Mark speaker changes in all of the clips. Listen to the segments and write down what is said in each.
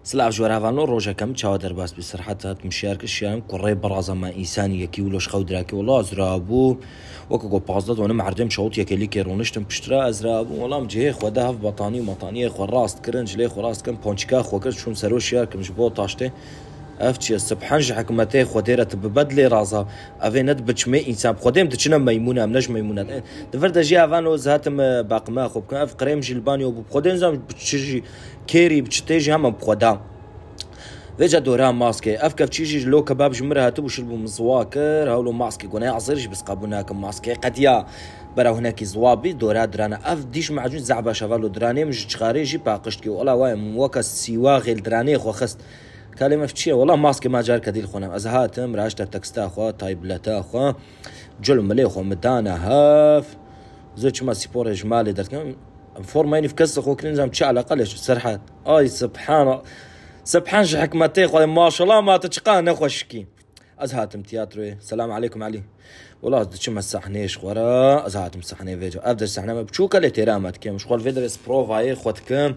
Speaker 1: سلاف جوارافانو روجا كم تشاو درباس بصراحة مشارك الشام كوري برازا ما إنساني يكي ولوش خود راكي والله أزرابو وكو بازداد وانا معردم شوط يكي لي كيرونشتم بشترا أزرابو والله مجيه خودها في بطاني ومطانية خو راست كرنج لي خو راست كم بونشكا خو كرش شون سروش ياركم جبو طاشتي افتشي سبحان حكمتي خديرة ببدلي رازا افي ند بتشمي انسان بخديم تشنا ميمونه منج ميمونه دفرد جي افانو زهاتم باقما خو كان اف قريم جلباني وبخدين زم بتشي كيري بتشتيجي هم بخدا فيجا دوران ماسكي اف كف تشيجي لو كباب جمرها تبوش المزواكر هاولو ماسكي قناع عصيرش بس قابوناك ماسكي قد يا برا هناك زوابي دورا درانا اف ديش معجون زعبا شغالو دراني مش تخاريجي باقشتكي ولا واي موكا سيوا غير دراني خو خست كلمة فتشي والله ماسكي ما جار كديل خونا أزهاتم راشتا تكستا خوا تايبلتا خوا جل ملي خوا مدانا هاف زوج ما سيبور جمالي درت كم فورميني في كسر خو كلينزام تشي على قلش سرحات أي سبحان حكمتي خوا ما شاء الله ما تتشقان نخوشكي أزهاتم تياتروي السلام عليكم علي والله دتش ما سحنيش خورا أزهاتم سحني فيديو أبدر سحنا ما بتشوك اللي تيرامات كم شغل فيديو بروفاي خوتكم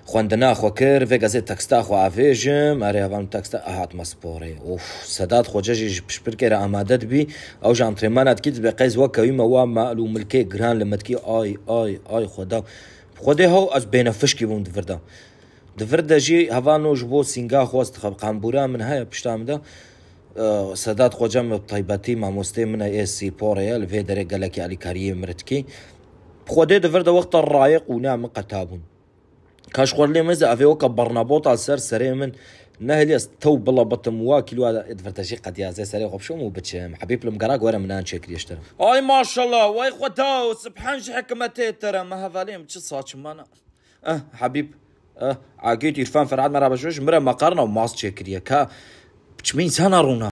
Speaker 1: خواندنا خو كير في غازيت تكستا خو افيجم اري افان تكستا هات مسبوري اوف سداد خو جاجي بشبركر امادت بي او جانتريمانات كيد بقيز وكاوي ما مالو ملكي جران لما تكي اي خدا هو از بين فشكي بون دفردا جي هافانو جبو سينغا خوست خب قنبورا من هيا بشتام سداد خو جام طيباتي ما مستي من اي سي بوريال في دري قالك علي كريم مرتكي خدا دفردا وقت الرايق ونعم قتابون كاش خورلي مزا افي وكا برنابوط على سر سري من نهليس تو بلا بطم واكل وهذا ادفرتشي قد يا زي سري خب شو مو بتشم حبيب المقراق ورا من انشكل يشتري اي ما شاء الله واي خوتاو سبحان حكمتي ترى ما هذاليم تش صاتش مانا حبيب عاقيت يرفان فرعاد مرا بشوش مرا مقارنه وماس شكريه كا بتشمين سنه رونا